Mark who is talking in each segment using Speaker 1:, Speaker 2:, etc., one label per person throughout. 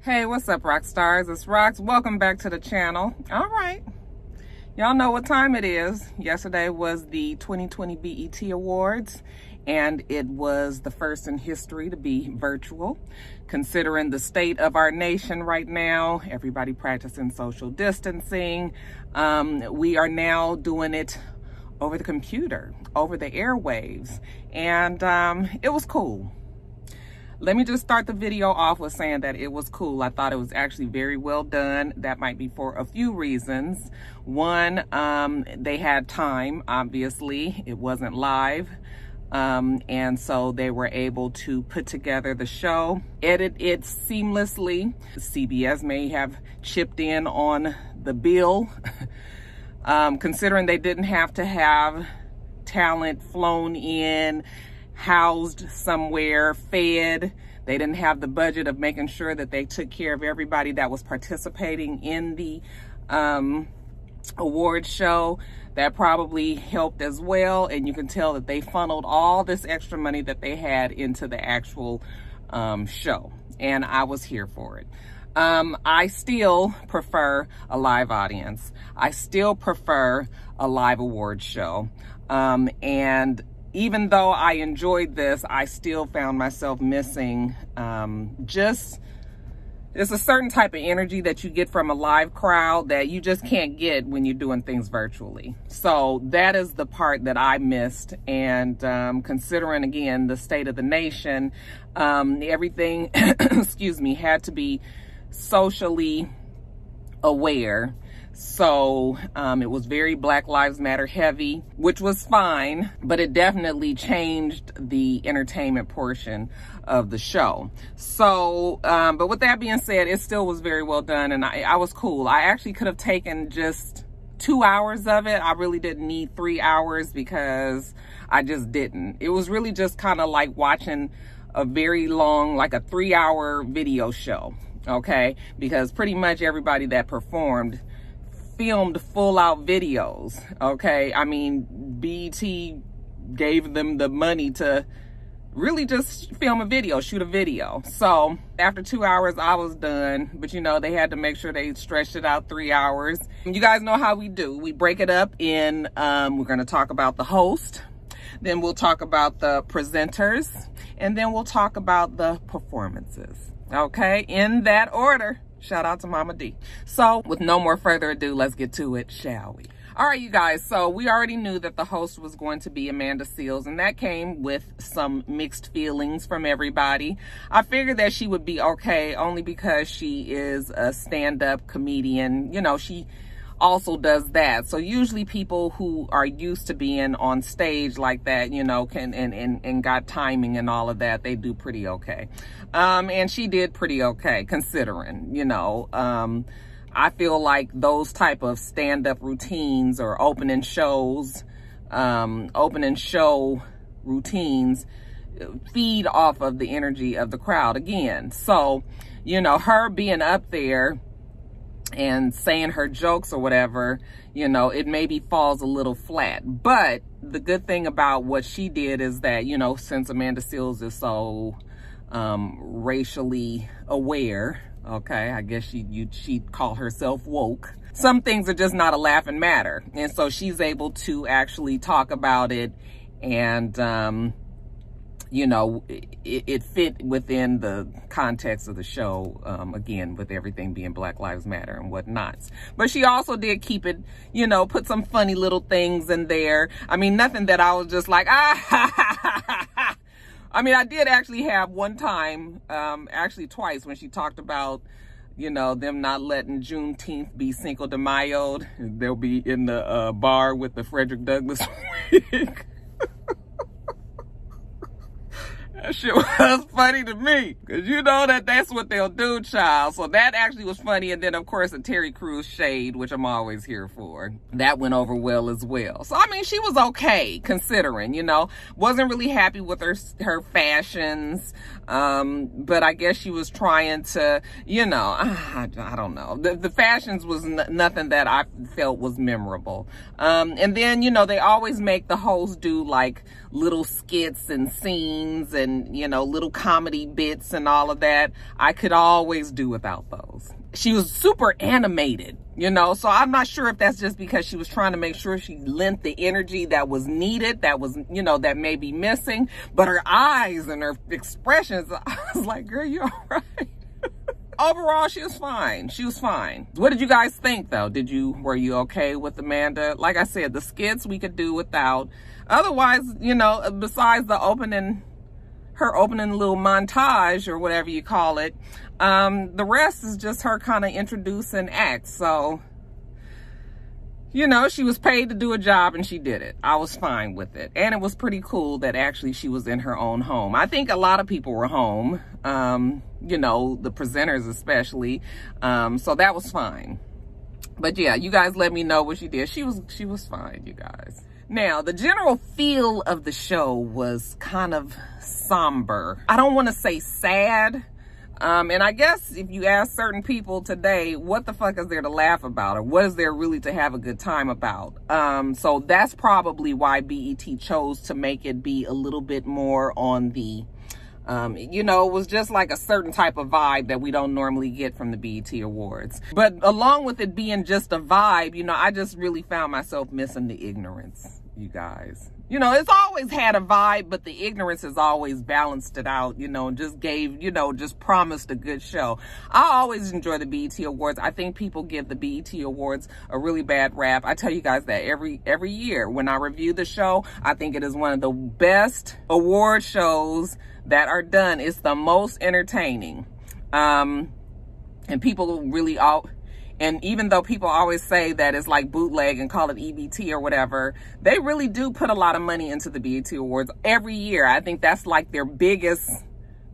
Speaker 1: Hey, what's up, rock stars? It's Rox. Welcome back to the channel. All right, y'all know what time it is. Yesterday was the 2020 BET Awards, and it was the first in history to be virtual. Considering the state of our nation right now, everybody practicing social distancing, we are now doing it over the computer, over the airwaves, and it was cool. Let me just start the video off with saying that it was cool. I thought it was actually very well done. That might be for a few reasons. One, they had time, obviously. It wasn't live. And so they were able to put together the show, edit it seamlessly. CBS may have chipped in on the bill, considering they didn't have to have talent flown in, housed somewhere, fed. They didn't have the budget of making sure that they took care of everybody that was participating in the award show. That probably helped as well, and you can tell that they funneled all this extra money that they had into the actual show, and I was here for it. I still prefer a live audience. I still prefer a live award show, and even though I enjoyed this, I still found myself missing there's a certain type of energy that you get from a live crowd that you just can't get when you're doing things virtually. So that is the part that I missed. And considering, again, the state of the nation, everything, excuse me, had to be socially aware. So it was very Black Lives Matter heavy, which was fine, but it definitely changed the entertainment portion of the show. So, but with that being said, it still was very well done, and I was cool. I actually could have taken just 2 hours of it. I really didn't need 3 hours because I just didn't. It was really just kind of like watching a very long, like a 3-hour video show, okay? Because pretty much everybody that performed filmed full out videos, okay? I mean, BET gave them the money to really just film a video, shoot a video. So after 2 hours, I was done. But you know, they had to make sure they stretched it out 3 hours. You guys know how we do. We break it up in, we're gonna talk about the host, then we'll talk about the presenters, and then we'll talk about the performances, okay? In that order. Shout out to Mama D. So with no more further ado, let's get to it, shall we? All right, you guys, so we already knew that the host was going to be Amanda Seales, and that came with some mixed feelings from everybody. I figured that she would be okay, only because she is a stand-up comedian. You know, she also does that. So usually people who are used to being on stage like that, you know, can and got timing and all of that, they do pretty okay. And she did pretty okay, considering, you know. I feel like those type of stand-up routines or opening show routines feed off of the energy of the crowd again. So, you know, her being up there and saying her jokes or whatever, you know, it maybe falls a little flat. But the good thing about what she did is that, you know, since Amanda Seales is so racially aware, okay, I guess she'd call herself woke. Some things are just not a laughing matter. And so she's able to actually talk about it, and you know, it fit within the context of the show, again, with everything being Black Lives Matter and whatnot. But she also did keep it, you know, put some funny little things in there. I mean, nothing that I was just like, ah. I mean, I did actually have one time, actually twice, when she talked about, you know, them not letting Juneteenth be Cinco de Mayo. They'll be in the bar with the Frederick Douglass wig. That shit was funny to me, because you know that's what they'll do, child. So that actually was funny. And then, of course, the Terry Crews shade, which I'm always here for. That went over well as well. So, I mean, she was okay, considering, you know. Wasn't really happy with her fashions. But I guess she was trying to, you know, I don't know. The fashions was nothing that I felt was memorable. And then, you know, they always make the host do, like, little skits and scenes and, you know, little comedy bits and all of that. I could always do without those. She was super animated, you know, so I'm not sure if that's just because she was trying to make sure she lent the energy that was needed, that was, you know, that may be missing. But her eyes and her expressions, I was like, girl, you all right? Overall, she was fine. She was fine. What did you guys think, though? Were you okay with Amanda? Like I said, the skits we could do without. Otherwise, you know, besides the her opening little montage or whatever you call it, the rest is just her kind of introducing acts. So, you know, she was paid to do a job and she did it. I was fine with it. And it was pretty cool that actually she was in her own home. I think a lot of people were home, you know, the presenters especially. So that was fine. But yeah, you guys let me know what she did. She was fine, you guys. Now, the general feel of the show was kind of somber. I don't want to say sad. And I guess if you ask certain people today, what the fuck is there to laugh about? Or what is there really to have a good time about? So that's probably why BET chose to make it be a little bit more on the, you know, it was just like a certain type of vibe that we don't normally get from the BET Awards. But along with it being just a vibe, you know, I just really found myself missing the ignorance, you guys. You know, it's always had a vibe, but the ignorance has always balanced it out, you know, and just gave, you know, just promised a good show. I always enjoy the BET Awards. I think people give the BET Awards a really bad rap. I tell you guys that every year when I review the show, I think it is one of the best award shows that are done. It's the most entertaining. And people really and even though people always say that it's like bootleg and call it EBT or whatever, they really do put a lot of money into the BET Awards every year. I think that's like their biggest,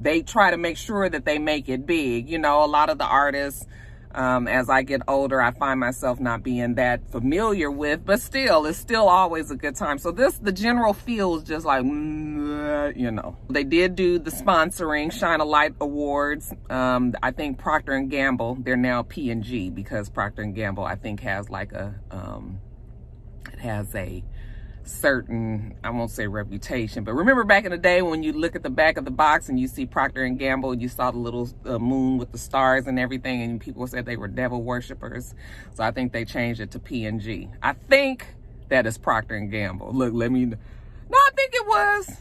Speaker 1: they try to make sure that they make it big. You know, a lot of the artists, as I get older, I find myself not being that familiar with, but still, it's still always a good time. So the general feel is just like, you know. They did do the sponsoring Shine a Light Awards. I think Procter & Gamble, they're now P&G because Procter & Gamble, I think, has like a, it has a certain, I won't say reputation, but remember back in the day when you look at the back of the box and you see Procter & Gamble, you saw the little moon with the stars and everything, and people said they were devil worshippers. So I think they changed it to P&G. I think that is Procter & Gamble. Look, let me, no, I think it was.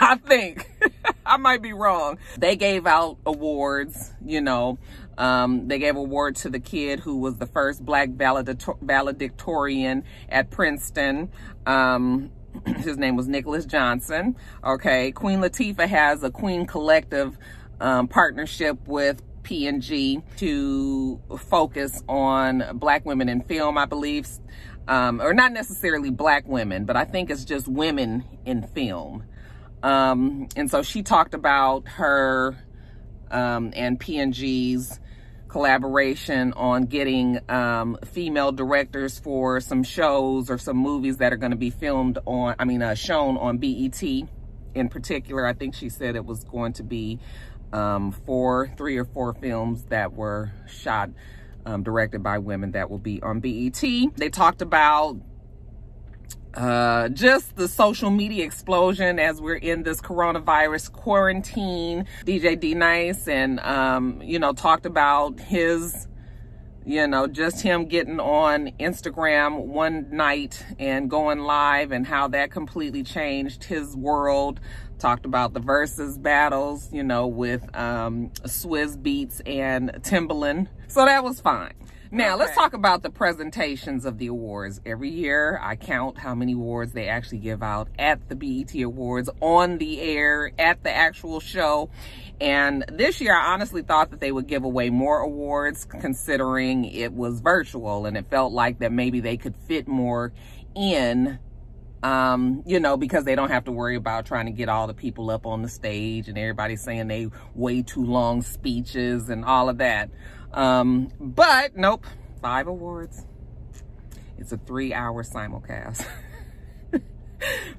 Speaker 1: I think. I might be wrong. They gave out awards, you know. They gave award to the kid who was the first black valedictorian at Princeton. His name was Nicholas Johnson. Okay. Queen Latifah has a Queen Collective partnership with P&G to focus on black women in film, I believe. Or not necessarily black women, but I think it's just women in film. And so she talked about her and P&G's collaboration on getting female directors for some shows or some movies that are going to be filmed on, shown on BET in particular. I think she said it was going to be 3 or 4 films that were shot, directed by women that will be on BET. They talked about just the social media explosion as we're in this coronavirus quarantine. DJ D-Nice and, talked about his, just him getting on Instagram one night and going live and how that completely changed his world. Talked about the versus battles, with Swizz Beatz and Timbaland. So that was fine. Now, let's talk about the presentations of the awards. Every year, I count how many awards they actually give out at the BET Awards, on the air, at the actual show. And this year, I honestly thought that they would give away more awards, considering it was virtual. And it felt like that maybe they could fit more in, because they don't have to worry about trying to get all the people up on the stage and everybody saying they way too long speeches and all of that. But nope, 5 awards. It's a 3-hour simulcast.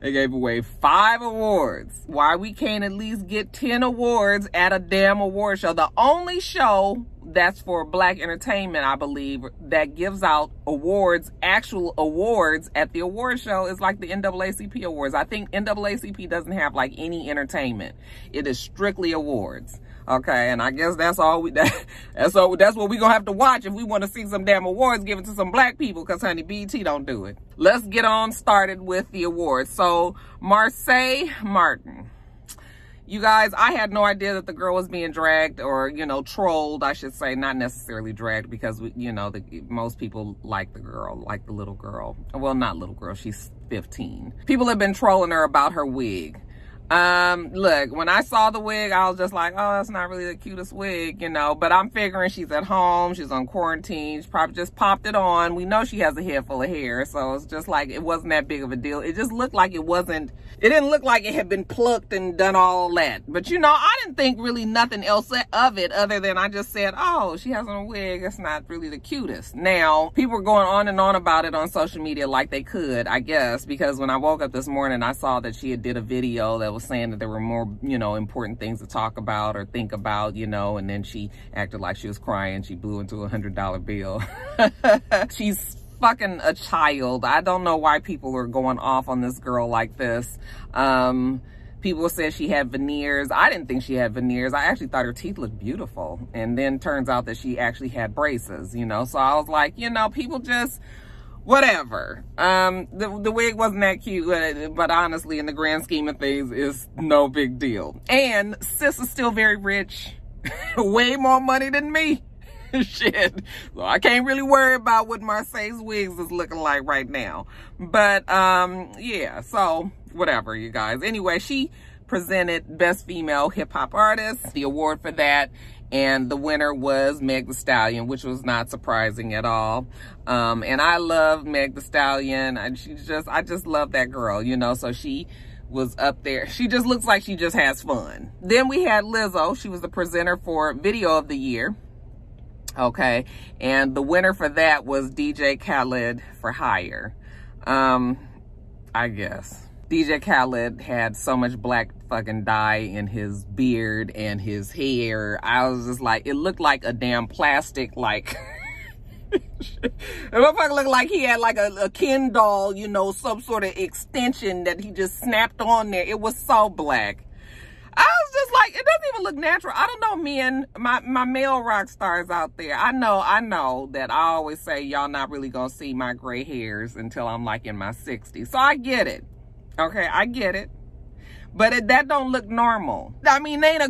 Speaker 1: They gave away 5 awards. Why we can't at least get 10 awards at a damn award show? The only show that's for black entertainment, I believe, that gives out awards, actual awards at the award show is like the NAACP awards. I think NAACP doesn't have like any entertainment. It is strictly awards. Okay, and I guess that's all that's what we gonna have to watch if we want to see some damn awards given to some black people, because honey, BET don't do it. Let's get on started with the awards. So Marsai Martin. You guys, I had no idea that the girl was being dragged, or, you know, trolled, I should say. Not necessarily dragged, because, you know, most people like the girl, like the little girl. Well, not little girl, she's 15. People have been trolling her about her wig. Look, when I saw the wig, I was just like, oh, that's not really the cutest wig, you know, but I'm figuring she's at home, she's on quarantine, she probably just popped it on. We know she has a head full of hair, so it's just like, it wasn't that big of a deal. It just looked like it didn't look like it had been plucked and done all that. But, you know, I didn't think really nothing else of it, other than I just said, oh, she has on a wig, it's not really the cutest. Now, people were going on and on about it on social media like they could, I guess, because when I woke up this morning, I saw that she had did a video that was saying that there were more, you know, important things to talk about or think about, you know, and then she acted like she was crying. She blew into a $100 bill. She's fucking a child. I don't know why people are going off on this girl like this. People said she had veneers. I didn't think she had veneers. I actually thought her teeth looked beautiful. And then turns out that she actually had braces, you know. So I was like, you know, people just... whatever. The wig wasn't that cute, but honestly, in the grand scheme of things, it's no big deal. And sis is still very rich. Way more money than me. Shit. So I can't really worry about what Marsai's wigs is looking like right now. But, yeah, so whatever, you guys. Anyway, she presented Best Female Hip Hop Artist, the award for that. And the winner was Meg Thee Stallion, which was not surprising at all. And I love Meg Thee Stallion. I just love that girl, you know, so she was up there. She just looks like she just has fun. Then we had Lizzo. She was the presenter for Video of the Year. Okay. And the winner for that was DJ Khaled for Higher. I guess. DJ Khaled had so much black fucking dye in his beard and his hair. I was just like, it looked like a damn plastic, like, it motherfucker looked like he had like a Ken doll, you know, some sort of extension that he just snapped on there. It was so black. I was just like, it doesn't even look natural. I don't know, men, my male rock stars out there. I know that I always say y'all not really gonna see my gray hairs until I'm like in my 60s. So I get it. Okay, I get it. But that don't look normal. I mean, there ain't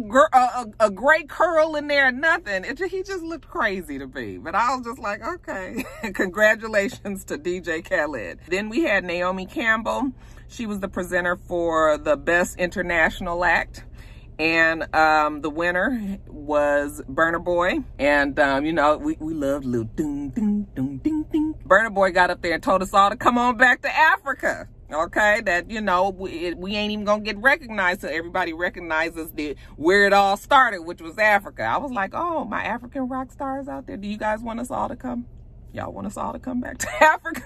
Speaker 1: a gray curl in there or nothing. He just looked crazy to me. But I was just like, okay. Congratulations to DJ Khaled. Then we had Naomi Campbell. She was the presenter for the Best International Act. And the winner was Burna Boy. And, you know, we love little ding, ding, ding, ding, ding. Burna Boy got up there and told us all to come on back to Africa. Okay, that, you know, we ain't even gonna get recognized till everybody recognizes where it all started, which was Africa. I was like, oh, my African rock stars out there, do you guys want us all to come? Y'all want us all to come back to Africa?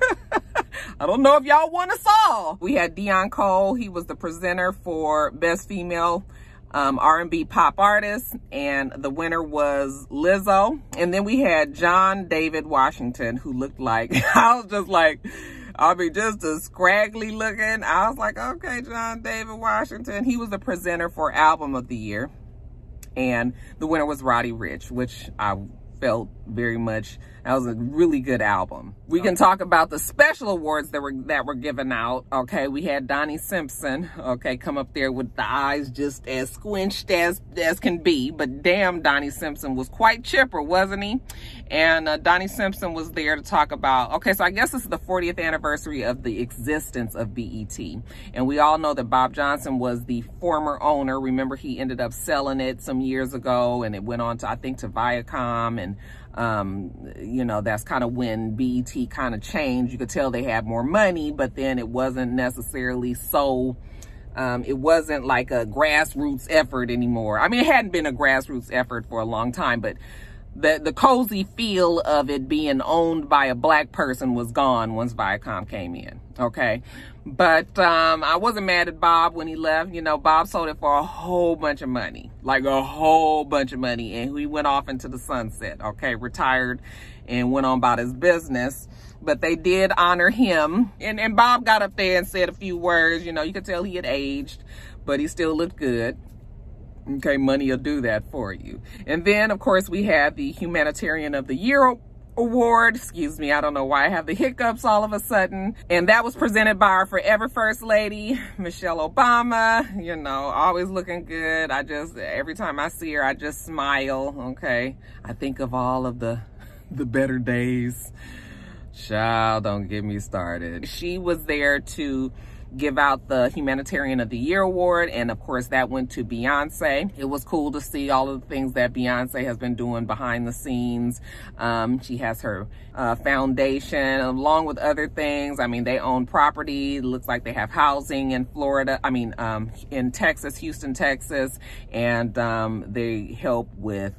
Speaker 1: I don't know if y'all want us all. We had Dion Cole. He was the presenter for Best Female R&B Pop Artist, and the winner was Lizzo. And then we had John David Washington, who looked like, I was just like, I mean, just a scraggly looking. I was like, okay, John David Washington. He was the presenter for Album of the Year. And the winner was Roddy Ricch, which I felt very much, that was a really good album. We can talk about the special awards that were given out. Okay, we had Donnie Simpson, okay, come up there with the eyes just as squinched as can be. But damn, Donnie Simpson was quite chipper, wasn't he? And Donnie Simpson was there to talk about, okay, so I guess this is the 40th anniversary of the existence of BET. And we all know that Bob Johnson was the former owner. Remember, he ended up selling it some years ago, and it went on to, I think, to Viacom. And you know, that's kind of when BET kind of changed. You could tell they had more money, but then it wasn't necessarily so, it wasn't like a grassroots effort anymore. I mean, it hadn't been a grassroots effort for a long time, but the cozy feel of it being owned by a black person was gone once Viacom came in. okay? But I wasn't mad at Bob when he left. You know, Bob sold it for a whole bunch of money, like a whole bunch of money, and he went off into the sunset, okay? Retired and went on about his business. But they did honor him, and Bob got up there and said a few words. You know, you could tell he had aged, but he still looked good. Okay, money will do that for you. And then, of course, we had the Humanitarian of the Year Award. Excuse me, I don't know why I have the hiccups all of a sudden. And that was presented by our forever First Lady, Michelle Obama. You know, always looking good. Every time I see her, I just smile, okay? I think of all of the better days. Child, don't get me started. She was there to give out the Humanitarian of the Year Award, and of course that went to Beyonce. It was cool to see all of the things that Beyonce has been doing behind the scenes. She has her foundation along with other things. I mean, they own property. It looks like they have housing in Florida, in Texas, Houston, Texas, and they help with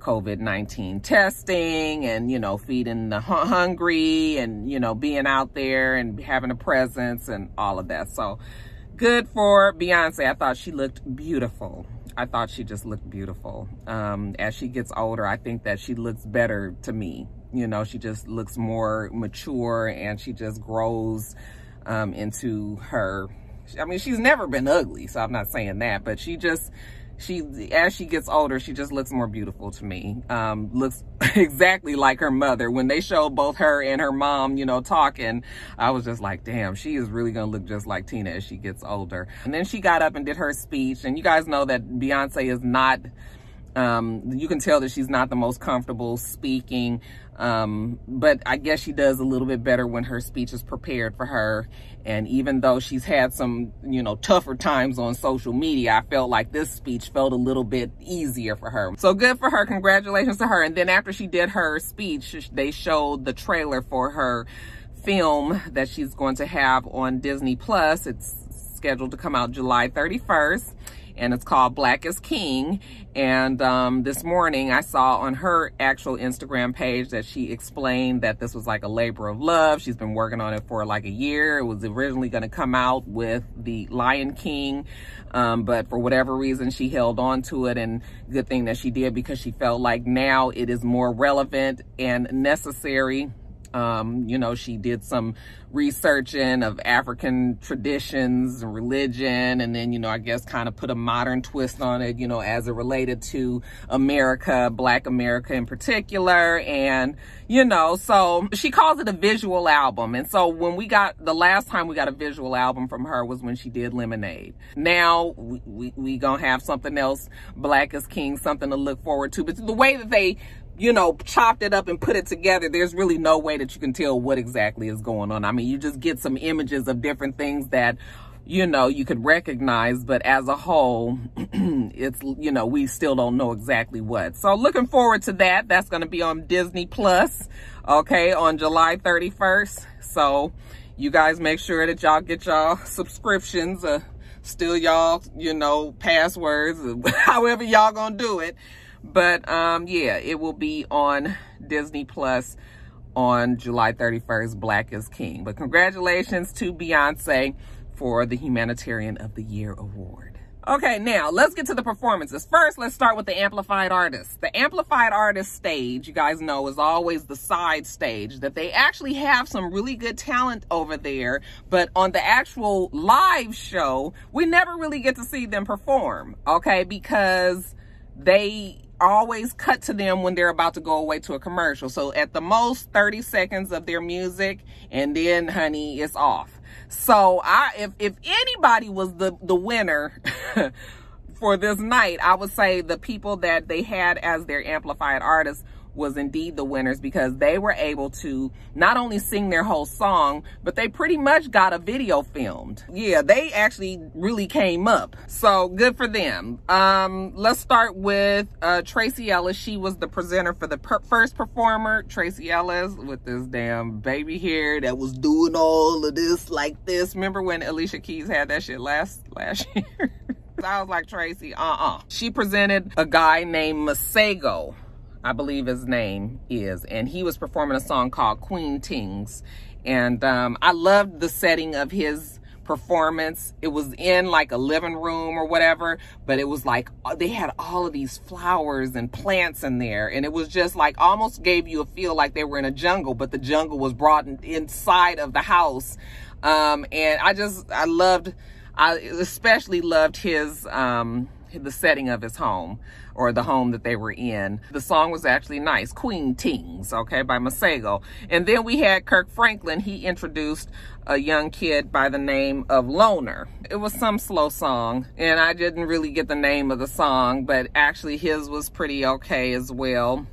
Speaker 1: COVID-19 testing and, you know, feeding the hungry and, you know, being out there and having a presence and all of that. So good for Beyonce. I thought she looked beautiful. I thought she just looked beautiful. As she gets older, I think that she looks better to me. You know, she just looks more mature and she just grows into her. I mean, she's never been ugly, so I'm not saying that, but as she gets older, she just looks more beautiful to me. Looks exactly like her mother. When they showed both her and her mom, you know, talking, I was just like, damn, she is really gonna look just like Tina as she gets older. And then she got up and did her speech, and you guys know that Beyonce is not, you can tell that she's not the most comfortable speaking, but I guess she does a little bit better when her speech is prepared for her. And even though she's had some, you know, tougher times on social media, I felt like this speech felt a little bit easier for her. So good for her. Congratulations to her. And then after she did her speech, they showed the trailer for her film that she's going to have on Disney Plus. It's scheduled to come out July 31st. And it's called Black is King. And this morning I saw on her actual Instagram page that she explained that this was like a labor of love. She's been working on it for like a year. It was originally going to come out with the Lion King, but for whatever reason she held on to it, and good thing that she did, because she felt like now it is more relevant and necessary. You know, she did some researching of African traditions and religion, and then, you know, I guess kind of put a modern twist on it, you know, as it related to America, Black America in particular. And, you know, so she calls it a visual album. And so when the last time we got a visual album from her was when she did Lemonade. Now we gonna have something else, Black is King, something to look forward to. But the way that they, you know, chopped it up and put it together, there's really no way that you can tell what exactly is going on. I mean, you just get some images of different things that, you know, you could recognize, but as a whole, it's, you know, we still don't know exactly what. So looking forward to that. That's going to be on Disney Plus, okay, on July 31st. So you guys make sure that y'all get y'all subscriptions, still y'all, you know, passwords, however y'all gonna do it. But yeah, it will be on Disney Plus on July 31st, Black is King. But congratulations to Beyonce for the Humanitarian of the Year Award. Okay, now let's get to the performances. First, let's start with the Amplified Artists. The Amplified Artists stage, you guys know, is always the side stage, that they actually have some really good talent over there, but on the actual live show, we never really get to see them perform, okay, because they always cut to them when they're about to go away to a commercial. So at the most 30 seconds of their music, and then, honey, it's off. So if anybody was the winner for this night, I would say the people that they had as their amplified artists was indeed the winners, because they were able to not only sing their whole song, but they pretty much got a video filmed. Yeah, they actually really came up. So good for them. Let's start with Tracy Ellis. She was the presenter for the first performer. Tracy Ellis with this damn baby hair that was doing all of this like this. Remember when Alicia Keys had that shit last year? I was like, Tracy, She presented a guy named Masego. I believe his name is, and he was performing a song called Queen Tings. And I loved the setting of his performance. It was in like a living room or whatever, but it was like they had all of these flowers and plants in there, and it was just like almost gave you a feel like they were in a jungle, but the jungle was brought inside of the house. And I especially loved his the setting of his home, or the home that they were in. The song was actually nice, Queen Tings, okay, by Masego. And then we had Kirk Franklin. He introduced a young kid by the name of Loner. It was some slow song, and I didn't really get the name of the song, but actually his was pretty okay as well.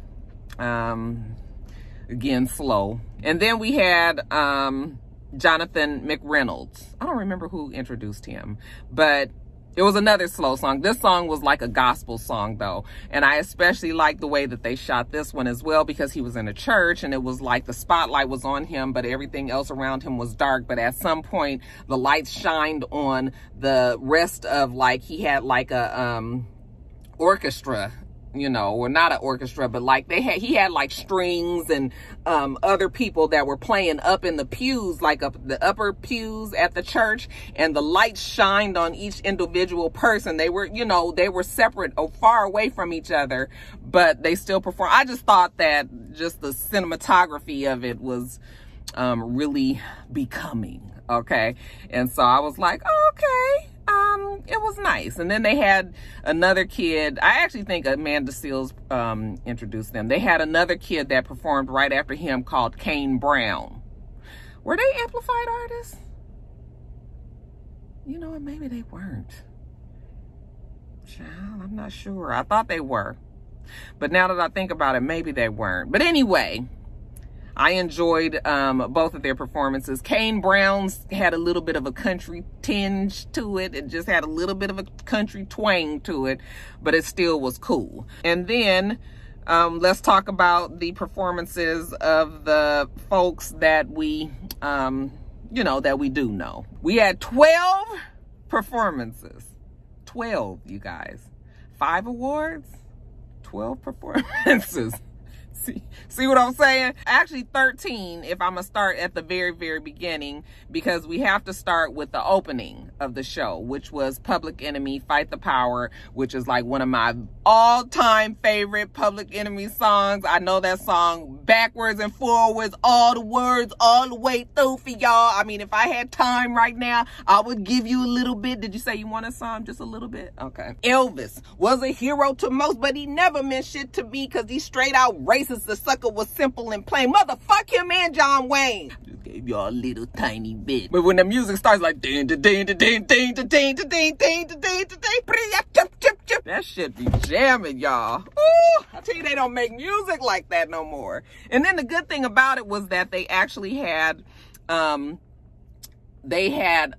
Speaker 1: Again, slow. And then we had Jonathan McReynolds. I don't remember who introduced him, but it was another slow song. This song was like a gospel song though. And I especially liked the way that they shot this one as well, because he was in a church and it was like the spotlight was on him, but everything else around him was dark. But at some point the lights shined on the rest of, like, he had like a orchestra, you know, or not an orchestra, but like he had like strings and other people that were playing up in the pews, like up the upper pews at the church, and the lights shined on each individual person. They were, you know, they were separate or far away from each other, but they still performed. I just thought that just the cinematography of it was really becoming, okay? And so I was like, oh, okay. It was nice. And then they had another kid. I actually think Amanda Seals introduced them. They had another kid that performed right after him called Kane Brown. Were they amplified artists? You know what? Maybe they weren't. Child, I'm not sure. I thought they were. But now that I think about it, maybe they weren't. But anyway, I enjoyed both of their performances. Kane Brown's had a little bit of a country tinge to it. It just had a little bit of a country twang to it, but it still was cool. And then let's talk about the performances of the folks that we, you know, that we do know. We had 12 performances. 12, you guys. 5 awards, 12 performances. See what I'm saying? Actually 13 if I'm gonna start at the very, very beginning, because we have to start with the opening of the show, which was Public Enemy, Fight the Power, which is like one of my all-time favorite Public Enemy songs. I know that song backwards and forwards, all the words, all the way through for y'all. I mean, if I had time right now, I would give you a little bit. Did you say you want a song? Just a little bit? Okay. Elvis was a hero to most, but he never meant shit to me because he's straight out racist. The sucker was simple and plain. Motherfuck him and John Wayne. Just gave y'all a little tiny bit. But when the music starts like ding ding ding ding ding ding ding ding ding ding ding ding, that shit be jamming, y'all. Ooh, I tell you, they don't make music like that no more. And then the good thing about it was that they actually had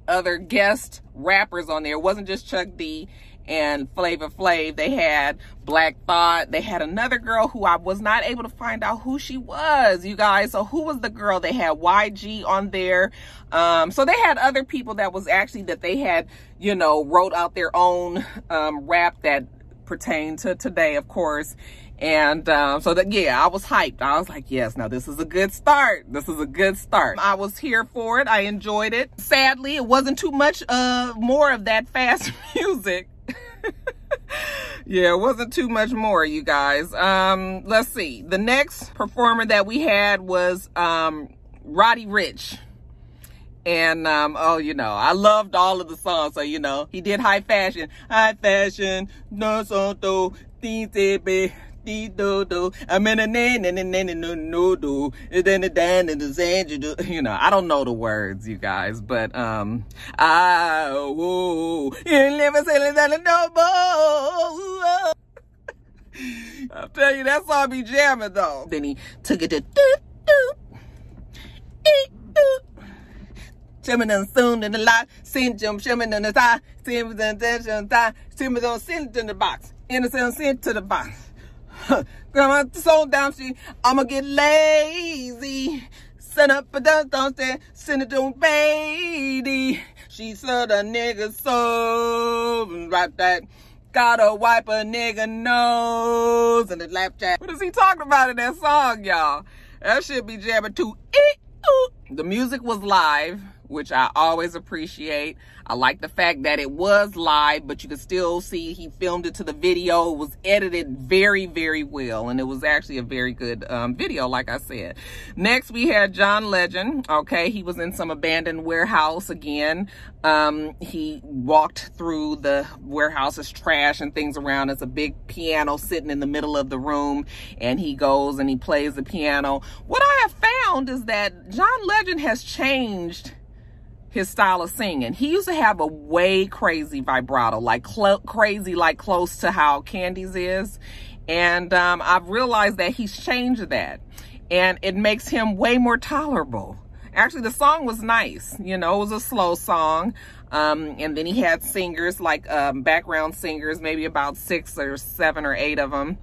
Speaker 1: other guest rappers on there. It wasn't just Chuck D and Flavor Flav. They had Black Thought. They had another girl who I was not able to find out who she was, you guys. So who was the girl? They had YG on there. So they had other people that was actually, that they had, you know, wrote out their own rap that pertained to today, of course. And so that, yeah, I was hyped. I was like, yes, now this is a good start. This is a good start. I was here for it. I enjoyed it. Sadly, it wasn't too much more of that fast music. Yeah, it wasn't too much more, you guys. Let's see. The next performer that we had was Roddy Ricch. And oh, you know, I loved all of the songs. So, you know, he did High Fashion. High Fashion, no so do, I'm in a no do, then the dan and the sand, you know, I don't know the words, you guys, but you never say that no more. I'll tell you, that song be jamming though. Then he took it to Shimming soon in the lot, send jump shimming in the side, send on send in the box, innocent sent to the box. Come on, so down, I'ma get lazy. Send up a downstairs, send it on baby. She said a nigga so right that Gotta wipe a nigga nose and the lap jack. What is he talking about in that song, y'all? That should be jamming too. The music was live, which I always appreciate. I like the fact that it was live, but you could still see he filmed it to the video. It was edited very, very well, and it was actually a very good video, like I said. Next, we had John Legend. Okay, he was in some abandoned warehouse again. He walked through the warehouse's trash and things around. It's a big piano sitting in the middle of the room, and he goes and he plays the piano. What I have found is that John Legend has changed his style of singing. He used to have a way crazy vibrato, like crazy, like close to how Candy's is. And I've realized that he's changed that, and it makes him way more tolerable. Actually, the song was nice. You know, it was a slow song. And then he had singers, like background singers, maybe about 6 or 7 or 8 of them.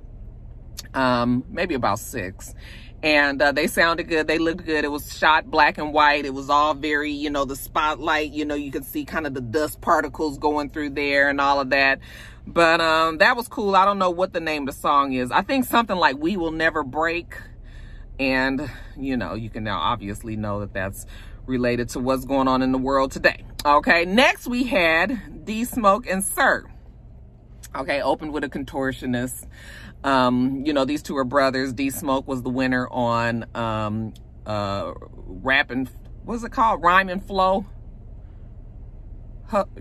Speaker 1: Maybe about 6. And they sounded good. They looked good. It was shot black and white. It was all very, you know, the spotlight, you know, you could see kind of the dust particles going through there and all of that. But that was cool. I don't know what the name of the song is. I think something like We Will Never Break. And, you know, you can now obviously know that that's related to what's going on in the world today. Okay, next we had D Smoke and Sir. Okay, opened with a contortionist. You know, these two are brothers. D Smoke was the winner on Rap and, what's it called? Rhyme and Flow.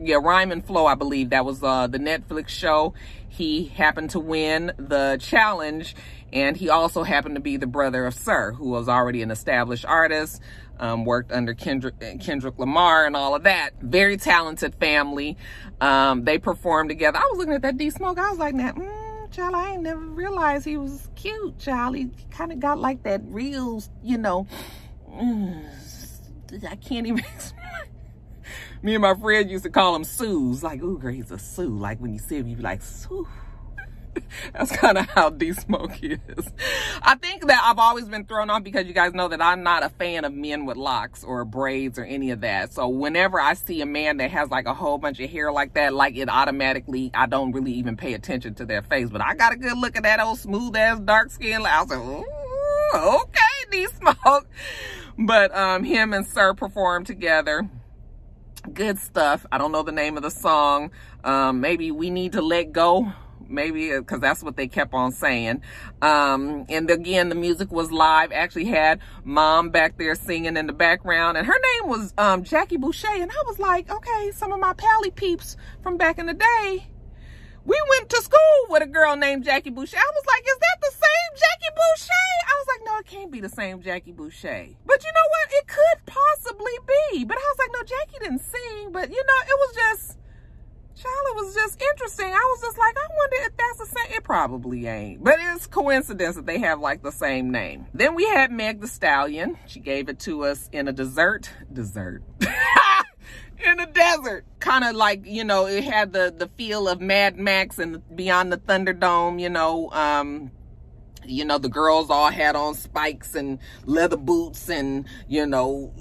Speaker 1: Yeah, Rhyme and Flow, I believe. That was the Netflix show. He happened to win the challenge, and he also happened to be the brother of Sir, who was already an established artist, worked under Kendrick Lamar and all of that. Very talented family. They performed together. I was looking at that D Smoke. I was like, child, I ain't never realized he was cute, child. He kind of got like that real, you know, I can't even explain. Me and my friend used to call him Sue's. Like, ooh, girl, he's a Sue. Like, when you see him, you be like, Sue. That's kind of how D Smoke is. I think that I've always been thrown off because you guys know that I'm not a fan of men with locks or braids or any of that. So whenever I see a man that has like a whole bunch of hair like that, like it automatically, I don't really even pay attention to their face. But I got a good look at that old smooth ass dark skin. I was like, ooh, okay, D Smoke. But him and Sir performed together. Good stuff. I don't know the name of the song. Maybe We Need to Let Go. Maybe because that's what they kept on saying. And again, the music was live. Actually had Mom back there singing in the background, and her name was Jackie Boucher. And I was like, okay, some of my pally peeps from back in the day, we went to school with a girl named Jackie Boucher. I was like, is that the same Jackie Boucher? I was like, no, it can't be the same Jackie Boucher. But you know what? It could possibly be. But I was like, no, Jackie didn't sing. But, you know, it was just, child, it was just interesting. I was just like, I wonder if that's the same. It probably ain't. But it's coincidence that they have like the same name. Then we had Meg the Stallion. She gave it to us in a dessert. In a desert. Kind of like, you know, it had the feel of Mad Max and Beyond the Thunderdome, you know, the girls all had on spikes and leather boots and, you know,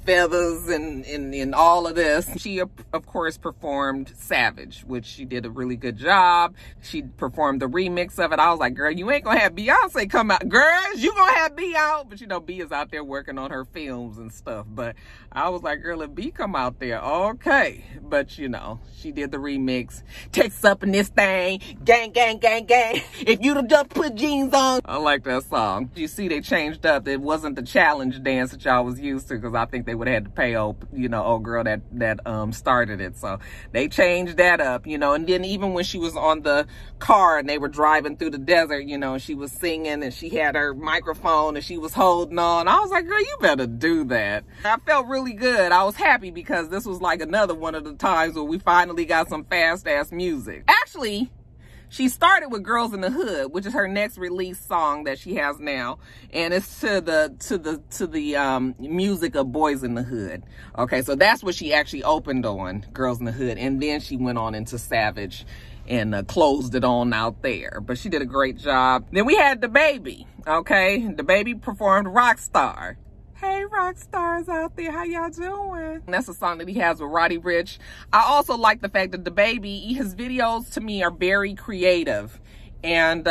Speaker 1: feathers and all of this. She, of course, performed Savage, which she did a really good job. She performed the remix of it. I was like, girl, you ain't gonna have Beyonce come out. Girls, you gonna have B out. But, you know, B is out there working on her films and stuff. But I was like, girl, if B come out there, okay. But, you know, she did the remix. Takes up in this thing. Gang, gang, gang, gang. If you'd have just put jeans on. I like that song. You see, they changed up. It wasn't the challenge dance that y'all was used to, because I think they would have had to pay old girl that started it. So they changed that up, you know. And then even when she was on the car and they were driving through the desert, you know, she was singing and she had her microphone and she was holding on. I was like, girl, you better do that. I felt really good. I was happy because this was like another one of the times where we finally got some fast ass music. Actually, she started with Girls in the Hood, which is her next release song that she has now, and it's to the music of Boys in the Hood. Okay, so that's what she actually opened on, Girls in the Hood, and then she went on into Savage and closed it on out there. But she did a great job. Then we had DaBaby. Okay, DaBaby performed Rockstar. Hey, rock stars out there, how y'all doing? And that's a song that he has with Roddy Ricch. I also like the fact that DaBaby, his videos to me are very creative. And,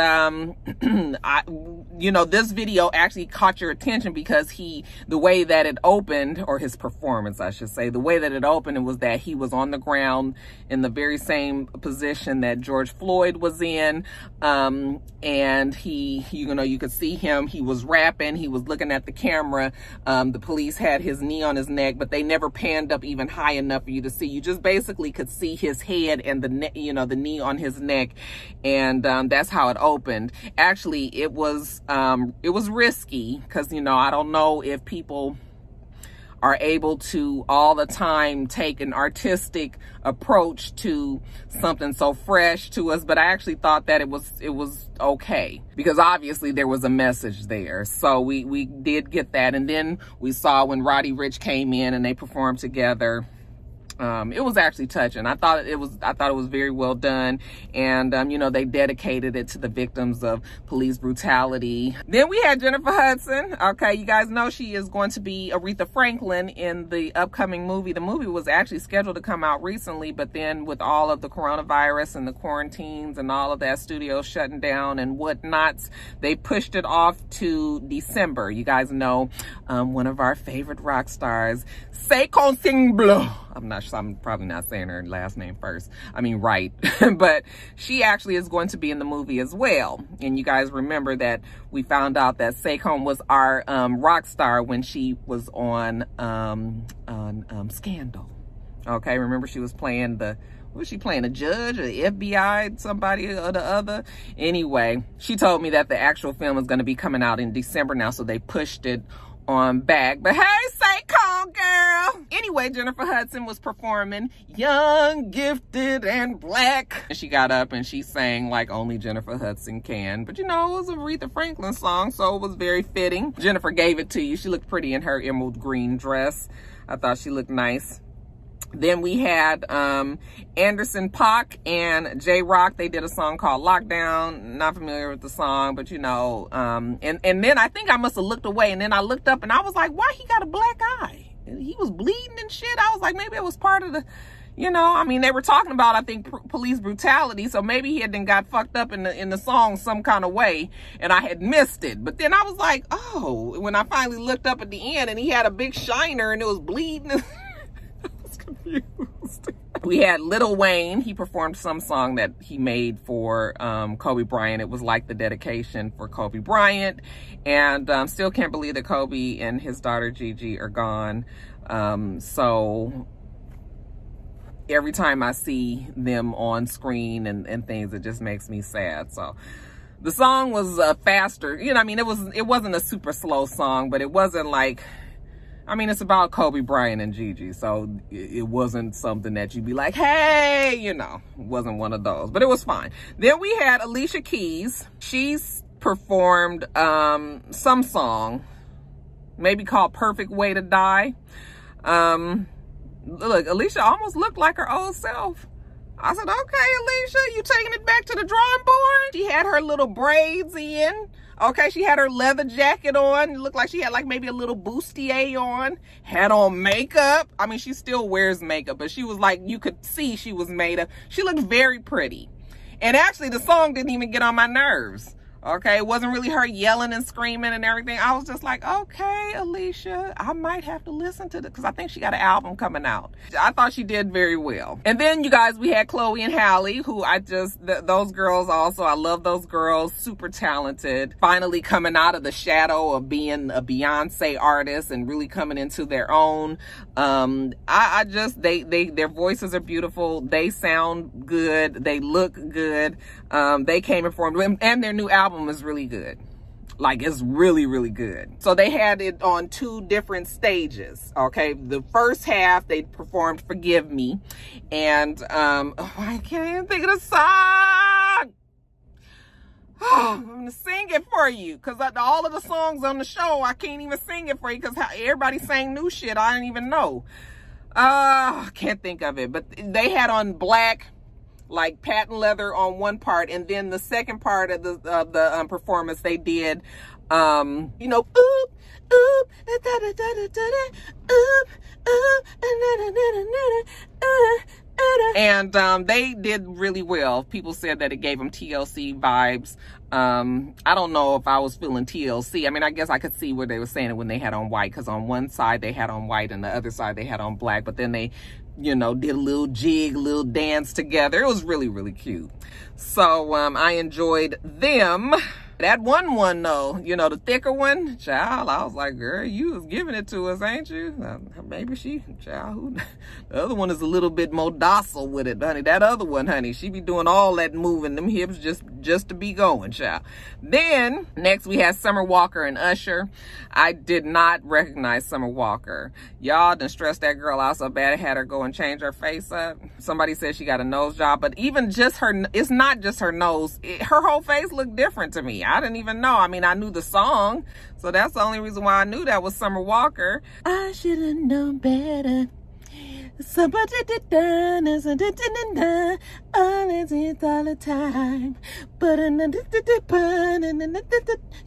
Speaker 1: you know, this video actually caught your attention because the way that it opened, or his performance, I should say, the way that it opened, it was that he was on the ground in the very same position that George Floyd was in. And you know, you could see him, he was rapping, he was looking at the camera. The police had his knee on his neck, but they never panned up even high enough for you to see. You just basically could see his head and the knee on his neck. And, that's how it opened. Actually, it was risky because, you know, I don't know if people are able to all the time take an artistic approach to something so fresh to us, but I actually thought that it was okay because obviously there was a message there. So we did get that. And then we saw when Roddy Ricch came in and they performed together. It was actually touching. I thought it was very well done. And, you know, they dedicated it to the victims of police brutality. Then we had Jennifer Hudson. Okay, you guys know she is going to be Aretha Franklin in the upcoming movie. The movie was actually scheduled to come out recently, but then with all of the coronavirus and the quarantines and all of that, studios shutting down and whatnots, they pushed it off to December. You guys know one of our favorite rock stars, Seikon Singh-Bleu. I'm probably not saying her last name right. But she actually is going to be in the movie as well. And you guys remember that we found out that Seikon was our rock star when she was on Scandal. Okay, remember she was playing was she playing a judge or the FBI, somebody or the other? Anyway, she told me that the actual film is going to be coming out in December now, so they pushed it on back. But hey, Seikon girl. Anyway, Jennifer Hudson was performing Young, Gifted, and Black. And she got up and she sang like only Jennifer Hudson can. But you know, it was a Aretha Franklin song, so it was very fitting. Jennifer gave it to you. She looked pretty in her emerald green dress. I thought she looked nice. Then we had Anderson .Paak and J-Rock. They did a song called Lockdown. Not familiar with the song, but you know, and then I think I must have looked away, and then I looked up and I was like, why he got a black eye? He was bleeding and shit. I was like, maybe it was part of the, you know, I mean, they were talking about, I think, police brutality, so maybe he had then got fucked up in the song some kind of way, and I had missed it. But then I was like, oh, when I finally looked up at the end and he had a big shiner and it was bleeding. Confused. We had Lil Wayne. He performed some song that he made for Kobe Bryant. It was like the dedication for Kobe Bryant. And still can't believe that Kobe and his daughter Gigi are gone. So every time I see them on screen and things, it just makes me sad. So the song was faster. You know, I mean, it wasn't a super slow song, but it wasn't like, I mean, it's about Kobe Bryant and Gigi, so it wasn't something that you'd be like, hey, you know, it wasn't one of those, but it was fine. Then we had Alicia Keys. She's performed some song, maybe called Perfect Way to Die. Look, Alicia almost looked like her old self. I said, okay, Alicia, you taking it back to the drawing board? She had her little braids in. Okay, she had her leather jacket on. It looked like she had like maybe a little bustier on. Had on makeup. I mean, she still wears makeup, but she was like, you could see she was made up. She looked very pretty. And actually, the song didn't even get on my nerves. Okay, it wasn't really her yelling and screaming and everything. I was just like, okay, Alicia, I might have to listen to this because I think she got an album coming out. I thought she did very well. And then, you guys, we had Chloe and Halle, who those girls also, I love those girls, super talented. Finally coming out of the shadow of being a Beyonce artist and really coming into their own. Their voices are beautiful. They sound good. They look good. They came and performed, and their new album is really good. Like, it's really, really good. So they had it on 2 different stages. Okay, the first half they performed Forgive Me, and I can't even think of the song. I'm gonna sing it for you because all of the songs on the show, I can't even sing it for you because everybody sang new shit I didn't even know. I can't think of it, but they had on Black, like patent leather on one part, and then the second part of the performance they did, you know, oop, oop, da da da da da da, oop, oop, and they did really well. People said that it gave them TLC vibes. I don't know if I was feeling TLC. I mean, I guess I could see where they were saying it when they had on white, because on one side they had on white and the other side they had on black, but then they, you know, did a little jig, a little dance together. It was really, really cute. So I enjoyed them. That one though, you know, the thicker one, child, I was like, girl, you was giving it to us, ain't you? Maybe she, child, the other one is a little bit more docile with it, honey. That other one, honey, she be doing all that moving, them hips just to be going, child. Then, next we had Summer Walker and Usher. I did not recognize Summer Walker. Y'all done stressed that girl out so bad, I had her go and change her face up. Somebody said she got a nose job, but even just her, it's not just her nose, her whole face looked different to me. I didn't even know. I mean, I knew the song, so that's the only reason why I knew that was Summer Walker. I should have known better. Somebody did done as I did all the time, but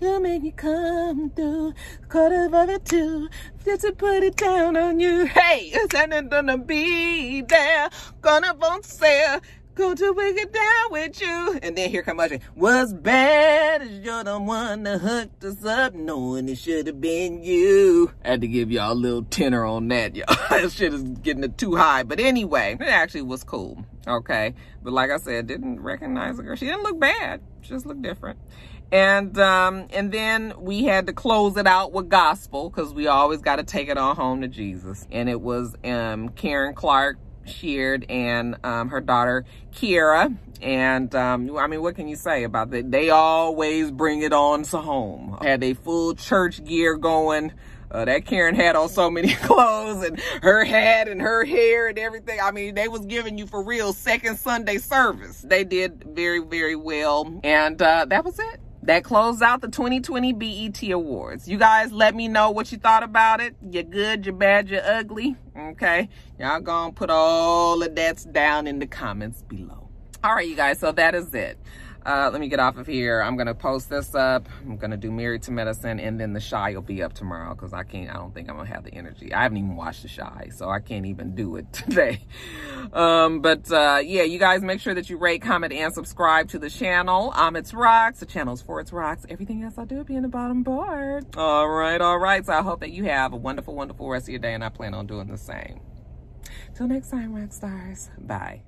Speaker 1: you make me come through. Quarter of it too, just to put it down on you. Hey, is that gonna be there? Gonna won't sell. Go to wake it down with you. And then here come Usher. What's bad is you're the one that hooked us up, knowing it should have been you. I had to give y'all a little tenor on that, y'all. That shit is getting it too high. But anyway, it actually was cool, okay? But like I said, didn't recognize the girl. She didn't look bad. She just looked different. And then we had to close it out with gospel, because we always got to take it on home to Jesus. And it was Karen Clark, Sheard, and her daughter Kiera. And I mean, what can you say about that? They always bring it on to home. Had a full church gear going. That Karen had on so many clothes, and her hat and her hair and everything. I mean, they was giving you for real second Sunday service. They did very, very well. And that was it. That closed out the 2020 BET Awards. You guys let me know what you thought about it. You're good, you're bad, you're ugly. Okay? Y'all gonna put all of that down in the comments below. All right, you guys, so that is it. Let me get off of here. I'm gonna post this up. I'm gonna do Married to Medicine, and then The Shy will be up tomorrow, because I don't think I'm gonna have the energy. I haven't even watched The Shy, so I can't even do it today. Yeah, you guys make sure that you rate, comment, and subscribe to the channel. itsrox. The channel's for itsrox. Everything else I do will be in the bottom board. All right. So I hope that you have a wonderful, wonderful rest of your day, and I plan on doing the same. Till next time, rock stars. Bye.